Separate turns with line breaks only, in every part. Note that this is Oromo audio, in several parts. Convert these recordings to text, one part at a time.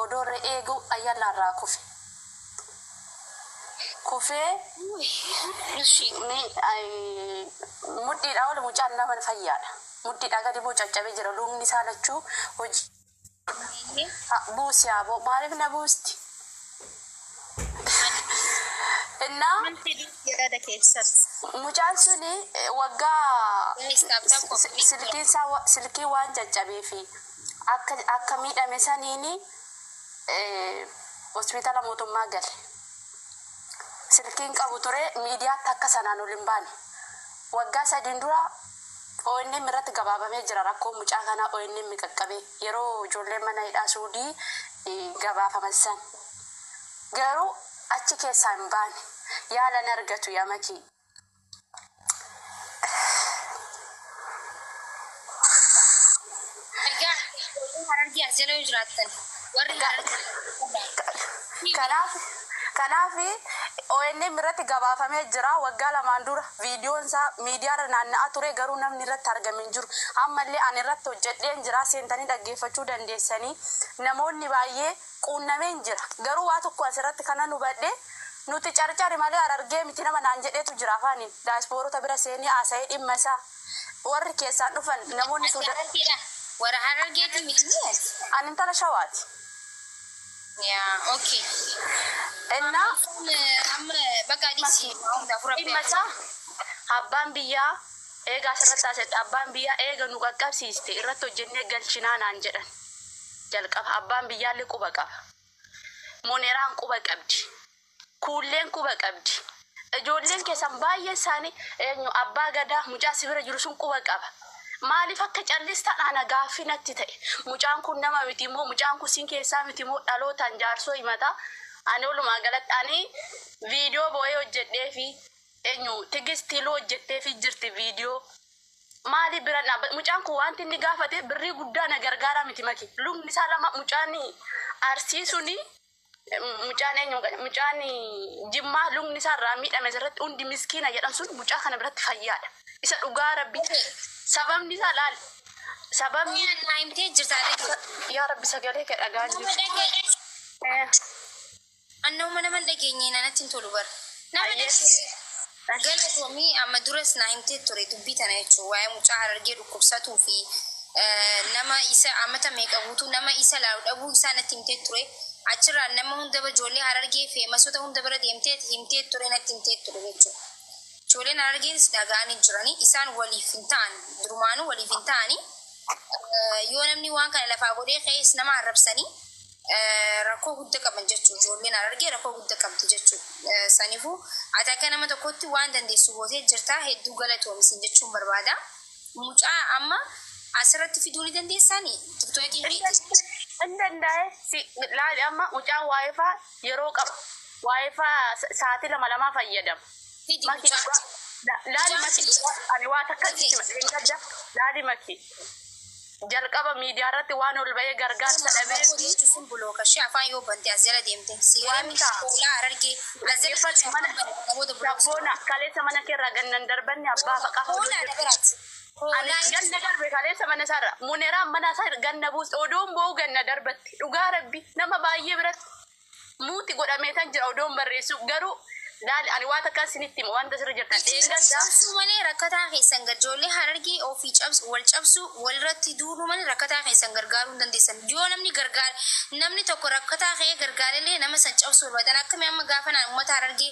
odoo eegu ayyaanarraa kufee mudhiidhaa ol mucaan nama fayyaadha. Mudhiidhaa gadi bocaccabee jira. Lubni isaa lachuu hojii buusi yaaboo maaliif na buusti? Innaa mucaan suni waggaa silkii waan caccabee fi akka miidhame saniini hospitaala mootummaa gale. Silkiin qabu ture miidiyaatti akka sanaan ol hin baane. Waggaa 3 dura ONN irratti gabaabamee jira rakkoo mucaa kanaa ONN qaqqabee yeroo ijoolleen mana hidhaa Suudii gabaafaman san. Garuu achi keessaa hin baane. Yaalan argatu yamaki. Kanaafi ONN irratti gabaafamee jira waggaa 2 dura viidiyoon isaa miidiyaarra naanna'aa ture garuu namni irratti argamee hin jiru. Ammallee ani irratti hojjedheen jira seentanii dhaggeeffachuu dandeessanii namoonni baay'ee quunnamee hin jira. Garuu waa tokko asirratti kana nu badhe nuti carcari malee argee miti nama naan jedheetu jira afaaniin daaspoorota bira seenii haasa'ee dhimma isaa warri keessaan dhufan namoonni
warra Harargeeti miti
ani intala Shawaati.
Yeah, okay.
Enna
amma bakka dhisi
dhimma isaa abbaan biyyaa eega asirratti haasa'e abbaan biyyaa eega nu qaqqabsiiste irratti hojjennee galchinaa naan jedhan jalqaba abbaan biyyaallee quba qaba. Moneraan quba qabdi. Kuulleen quba qabdi. Ijoolleen keessan baay'ee isaanii eenyu abbaa gadaa mucaa sibira jiru sun quba qaba. Maaliif akka callistaadhaan gaaffii natti ta'e mucaan kun nama miti moo mucaan kun siin keessaa miti moo dhalootaan jaarsoo himata ani walumaa galatti ani viidiyoo boo'ee hojjedhee fi eenyu tigistiloo hojjettee fi jirti viidiyoo maali bira mucaan kun wanti inni gaafate birrii guddaa na gargaara miti maki lubni isaa lama mucaan arsiisuni mucaan jimmaa lubni isaa irraa miidhame irratti hundi miskiina jedhan sun mucaa kana biratti fayyaadha isa dhugaa rabbi sababni isaa laal sababni
naimtee jirtaale
yaa rabbi sagalee ka dhagaa jiru
annoo mana man dhageenye nanatti hin tolu bar nama galatoomii amma duras naimtee ture dubbii tana jechuun waa'ee mucaa Harargee dhukkubsatuu fi nama isa ammata meeqa guutuu nama isa laalu dhabuu isaa natti himtee ture achirraa nama hunda ijoollee Harargee fi masota hunda bira deemtee himtee ture natti himtee ture jechuudha. Ijoolleen Harargees dhagaanii jiranii isaan waliif hin ta'an durumaanuu waliif hin ta'anii yoo namni waan kana lafaa godhee kees nama arrabsanii rakkoo guddaa qaban jechuudha. Ijoolleen Harargee rakkoo guddaa qabdi jechuudha. Saniifuu ati akka nama tokkotti waan dandeessu gootee jirtaa hedduu galatoomisin jechuun barbaada. Mucaa amma asirratti fiduu ni dandeessanii tiktookii
hin danda'e laali amma mucaan waayifaa yeroo qaba waayifaa sa'aatii 2 fayyadamu. Laali maki ani waa takka itti laali maki jalqaba miidiyaa irratti waan ol ba'ee gargaarsa dhabee
sun bulooka shee afaan yoo bante as jala deemte siyaamta fuula Harargee
lazzeffatu mana dabboona kaleessa mana keerraa gannan darbanni abbaa faqaa ani ganna darbe kaleessa mana isaarra muneraan mana isaa ganna buuste odoon boo'u ganna darbatti dhugaa rabbi nama baay'ee biratti muuti godhamee tan jira odoon barreessu garuu laali ani waa takka sinitti wanta sirra jirtan dheenganta
malee rakkataa keessan ijoollee Harargee ofii cabsu wal cabsu walirratti duudhu malee rakkataa keessan gargaaruu hin dandeessan yoo namni gargaare namni tokko rakkataa kee gargaarellee nama san cabsu barbaadan akkamii amma gaafa naan uummata Harargee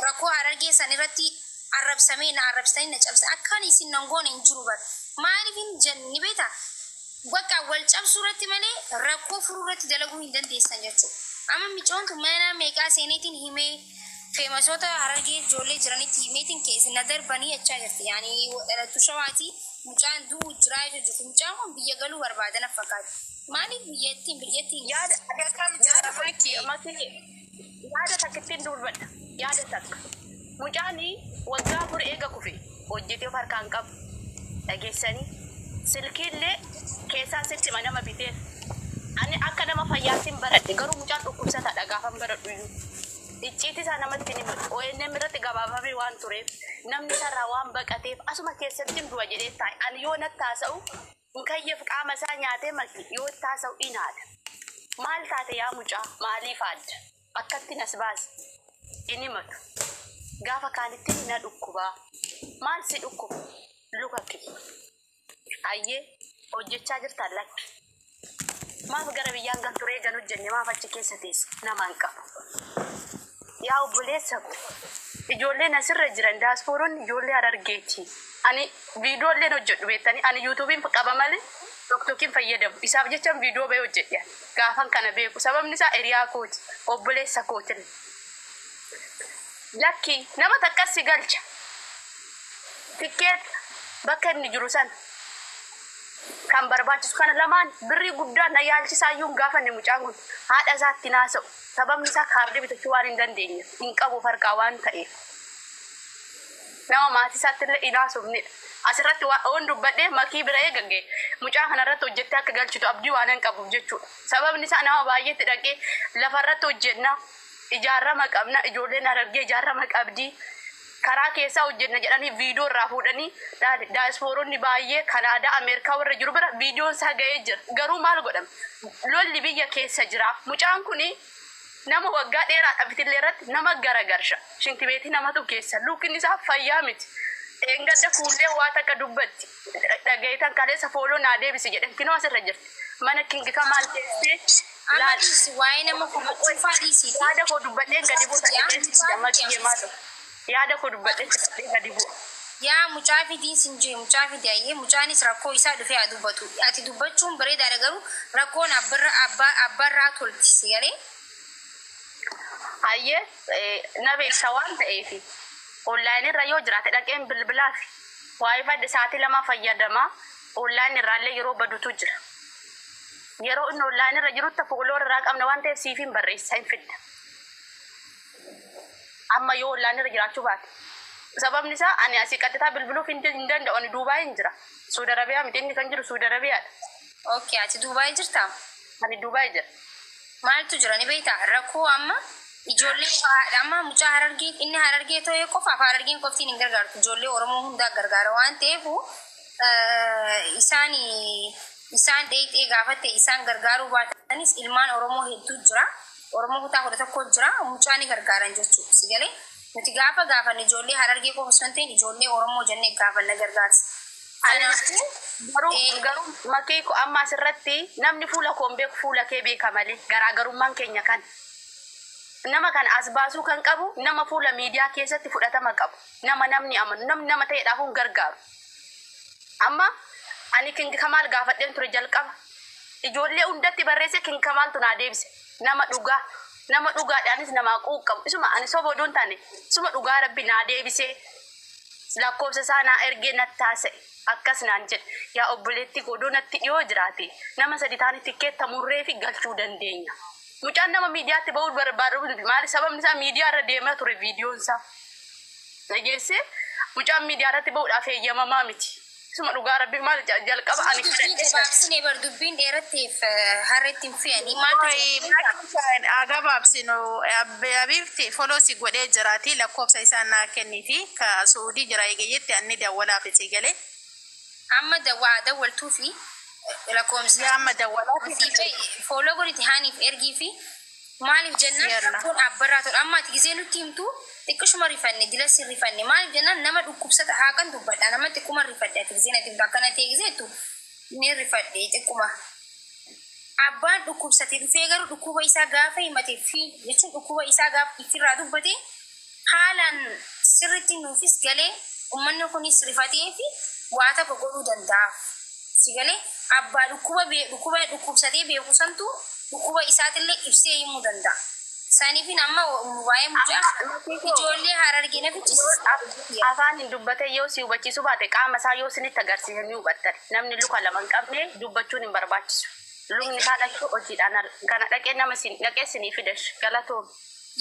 rakkoo Harargee san irratti arrabsamee na arrabsanii na cabsa akkaan isin nangoon hin jiru bar maaliif hin jenni beeta bakka wal cabsuu irratti malee rakkoo furuu irratti dalaguu hin dandeessan jechuudha amma micoontu mana meeqaa seeniitiin himee feemasota Harargee ijoollee jiranitti himeetiin keessa na darbanii jechaa jirti yaani dhalattuu Shawaati mucaan duu jiraa jechuudha mucaan kun biyya galuu barbaadan fakkaatu maaliif biyyattiin
yaada akkam jira maki yaada takkittiin durbadha yaada takka mucaani waggaa 4 eega kufe hojjetee harkaan qabu dhageessanii silkiillee keessaa sitti nama biteef ani akka nama fayyaatiin baradhe garuu mucaan dhukkubsataadha gaafan baradhu iyyuu icciti isaa namatti ni ONN irratti gabaafamee waan tureef namni sarraa waan baqateef asuma keessatti du'a jedhee taa'e ani yoo natti haasa'u hin kayyeef qaama isaa nyaatee maki yoo taasa'u inaadha maal taate yaa mucaa maaliif adda akkatti nas baas inni matu gaafa kaanitti na dhukkubaa maal si dhukkuba luka kee ayyee hojjechaa jirtaan lakki maaf gara biyyaan kan turee gan hojjenne maaf achi keessa teessa namaan qabu yaa obboleessa ijoolleen asirra jiran daaspooroonni ijoollee Harargeeti ani viidiyooleen hojjedhu beektanii ani yuutuubiin qaba malee tokkokin fayyadamu isaaf jecha viidiyoo ba'ee hojjedhe gaafan kana beeku sababni isaa eriyaa kooti obboleessa kootin lakki nama takkas si galcha tikkeet bakka inni jiru san kan barbaachisu kana lamaan birrii guddaa na yaalchisaayyuun gaafa inni mucaan kun haadha isaatti naasa'u sababni isaa kaardii bitachuu waan hin dandeenye hin qabu farqaa waan ta'eef nama maatii isaatti illee inaasofnidha asirratti waan dubbadhee makii bira eegagge mucaa kanarratti hojjettee akka galchitu abdii waan hin qabuuf jechuudha sababni isaa nama baay'eetti dhaqee lafarratti hojjenna ijaarama qabna ijoolleen Harargee ijaarama qabdii karaa keessaa hojjenna jedhanii viidiyoo irraa fuudhanii daaspooronni baay'ee Kanaadaa Ameerikaa warra jiru bira viidiyoon isaa ga'ee jira garuu maal godhama lolli biyya keessa jira mucaan kuni nama waggaa dheeraadhaaf itillee irratti nama garagarsha shintibeetii namatu keessa luukin isaa fayyaa miti engadda fuullee waa takka dubbatti dhagayitan kaleessa fooloo naa deebisi jedhan kinoo asirra jirti mana kingika maal teessee
Amadis waa'ee nama kumachuufaa dhiisiiti.
yaada koo dubbadhee gadi buusa jedhama kiyyemaa ta'u yaada koo dubbadhee gadi bu'a.
Yaa mucaa fidiin sin jee mucaa fidi ayyee mucaanis rakkoo isaa dhufee haa dubbatu. Ati dubbachuun bareedaadha garuu rakkoon abbarraa tolchisi galee.
Hayyee na beeksa waan ta'eefi onlaayinii irra yoo jiraate dhaqeen bilbilaaf waa'ee fadde sa'aatii lama fayyadama onlaayinii irraallee yeroo badutu jira. Yeroo inni onlaayinii irra jirutti fooloo irraa qabna waan ta'eef siif hin barreessa hin fidda. Amma yoo onlaayinii irra jiraachuu baate sababni isaa ani asii qaxxitaa bilbiluuf hin danda'u ani Duubaay hin jira. Suudi Arabiyaa miti inni kan jiru Suudi Arabiyaadha.
Okay, ati Duubaay jirtaa?
Ani Duubaay jira.
Maaltu jira ni beektaa? Rakkoo amma ijoollee amma mucaa Harargee inni Harargee ta'ee qofaaf Harargeen qoftiin hin gargaartu. Ijoollee Oromoo hundaa gargaara waan ta'eef isaan dheedhee gaafatte isaan gargaaruu baatanis ilmaan Oromoo hedduu jira. Oromoo kutaa 11 jira. Mucaa ni gargaaran jechuudha. Si galee nuti gaafanne ijoollee Harargee qofa osoo hin ta'in ijoollee Oromoo jennee gaafanna gargaarsa.
Garuu makee amma asirratti namni fuula koon beeku fuula kee beeka malee garaagarummaan keenya kan nama kan as baasuu kan qabu nama fuula miidiyaa keessatti fudhatama qabu namni amanu nama ta'eedhaaf hin gargaaru. Amma ani King Kamaal gaafadheen ture jalqaba ijoollee hundatti barreesse King Kamaaltu naa deebise nama dhugaadhaanis nama quuqqabu isuma ani soboduun taane isuma dhugaa rabbi naa deebise lakkoofsa isaa naa ergee nattaase akkas naan jedhe yaa obboleetti godoo natti dhiyoo jiraate nama sadi taane tikkeetta murree fi galchuu dandeenya. Mucaan nama miidiyaatti ba'uu barbaadu maali sababni isaa miidiyaa irra deemaa ture viidiyoon isaa dhageesse mucaan miidiyaa irratti ba'uudhaaf eeyyamamaa miti. Suma dhugaa rabbi maal jalqaba ani kadhadhe
gabaabsine bar dubbiin dheeratteef harreetti hin fe'anii maaltu
gabaabsinu abirti foloosi godhee jiraati lakkoofsa isaan naa kenniiti ka Suudii jira eegayyetti anni dawwalaaf itti galee
amma dawwaltuu fi lakkoofsa
amma dawwalaaf
fooloo godhiti haaniif ergii fi maaliif jennaan rakkoon abbarraa tolha amma ati gisee nutti himtu xiqqishuma rifanne dilasi rifanne maaliif jennaan nama dhukkubsata haaqan dubbadha nama xiqquma rifadhe ati gisee natti akkana ta'e giseetu ni rifadhe xiqquma abbaan dhukkubsate dhufee garuu dhukkuba isaa gaafa himate fi jechuun dhukkuba isaa gaafa ifirraa dubbate haalaan sirritti nuufis galee ummanni kunis rifatee fi waa tokko godhuu danda'a. Si galee abbaa dhukkubsatee beeku santu dhukkuba isaatillee ibsee himuu danda'a. Saniifin amma waa'ee mucaa ijoollee Harargee nafichi
afaan hin dubbate yoo si hubachiisu baate qaama isaa yoo sinitti agarsiisan ni hubattan namni luka lama hin qabne dubbachuun hin barbaachisu. Lukni isaa dhaqee hojiidhaan kana dhaqee nama dhaqee sinii fidash galatoom.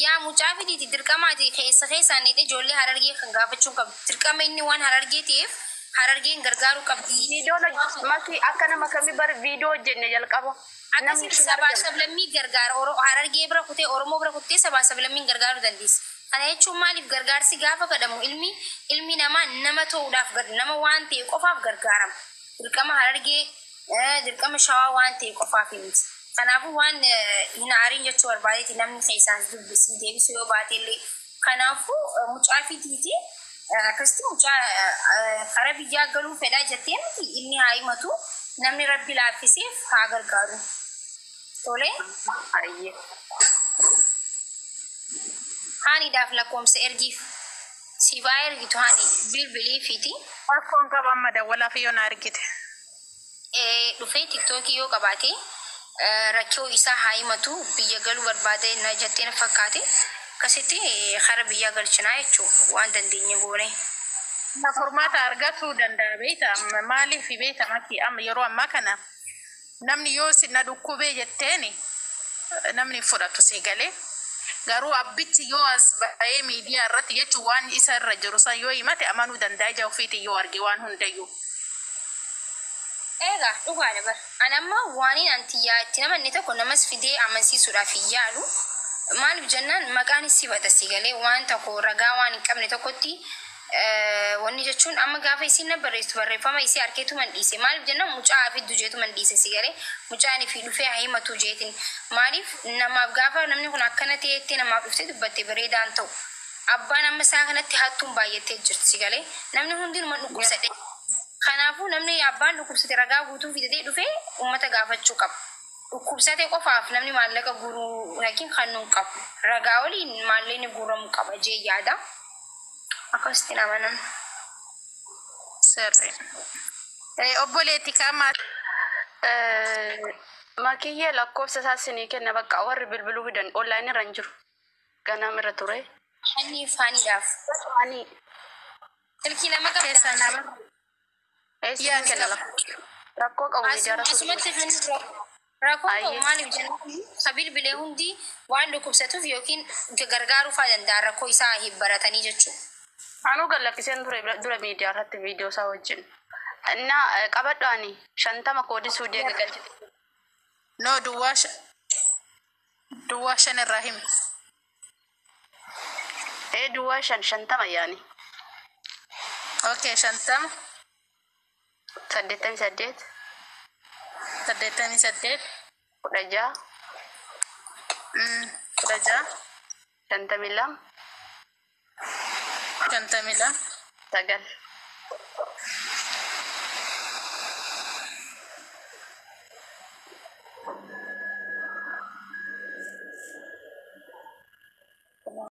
Yaa mucaa fidiiti dirqamaati keessaan ijoollee Harargee kan gaafachuun qabdu dirqama inni waan Harargee ta'eef Harargeen gargaaruu qabdi.
Viidiyoon makii akka nama kamii bar viidiyoo hojjenne jalqaba.
Akkasii sabaa sablammii gargaara Harargee bira kutee Oromoo bira kutee sabaa sablammiin gargaaruu dandeessa. Kana jechuun maaliif gargaarsi gaafa kadhamu ilmi namaa nama ta'uudhaaf nama waan ta'e qofaaf gargaarama. Dirqama Harargee dirqama Shawaa waan ta'e qofaaf miti. Kanaafuu waan hin aariin jechuu barbaadeeti namni keessaan dubbisii deebisu yoo baate illee kanaafuu mucaa fitiiti akkasitti mucaa kara biyyaa galuu fedhaa jettee miti inni haa himatu namni rabbi laaffiseef haa gargaaru. Tole.
Ayyee.
Haaniidhaaf lakkoomsa ergiif siifaa ergitu haani bilbilii fiti.
Akkoon qaba amma dawwalaaf yoo na argite.
Dhufee tiktookii yoo qabaate rakkoo isaa haa himatu biyya galuu barbaade na jettee na fakkaate akkasitti kara biyyaa galchinaa jechuudha waan dandeenye goone.
Na furmaata argatuu danda'a beekta maaliif beekta makki amma yeroo ammaa kana namni yoo si na dhukkubee jetteeni namni fudhatu si galee garuu abbichi yoo as ba'ee miidiyaa irratti jechuun waan isa irra jiru san yoo himate amanuu danda'a ija ofiitiin yoo arge waan hundayyuu.
Egaa dhugaadha bar. Ani amma waaniin antiyyaa itti namanni tokko namas fidee amansiisuudhaaf hin yaalu. Maaliif jennaan maqaan isii badasi galee waan tokko ragaa waan hin qabne tokkotti wanni jechuun amma gaafa isiin na barreessu barreeffama isii harkeetu man dhiise. Maaliif jennaan mucaa afiddu jeetu man dhiise si galee mucaan fi dhufee haa himatu jeetiin. Maaliif namaaf gaafa namni kun akkana ta'etti namaaf dhuftee dubbatte bareedaan ta'u. Abbaan amma isaa kanatti hattuun baay'attee jirti si galee namni hundinuma dhukkubsadhe. Kanaafuu namni abbaan dhukkubsate ragaa guutuu fidatee dhufee uummata gaafachuu qaba. Dhukkubsate qofaaf namni maallaqa guuruu yookiin kannuu qabu. Ragaa waliin maallaqni guuramuu qaba jee yaada. Akkasitti namanan.
Sirri. Obboleetti kaamaa.
Makiyyee lakkoofsa isaa sinii kenna bakka warri bilbiluu fidan online irra hin jiru. Ganam irra ture.
Haaniidhaaf. Silkii lama
Keessa nama.
Sinii kenna lafa. Rakkoo qabu ijaaratu.
Asumatti finni rakkoo qabu maaliif jennaan bilbilee hundi waan dhukkubsatuuf yookiin gargaaruu fa'aa danda'a rakkoo isaa hin baratanii jechuudha.
Anuu gallakkiseen dura miidiyaa irratti viidiyoo isaa wajjin. Inna qabadhaani 50 koodii suudii gagalchite.
No duwwaa shan irraa himi.
Duwwaa 50 yaani.
Okay 50.
88.
88.
16.
16.
52.
52.
9.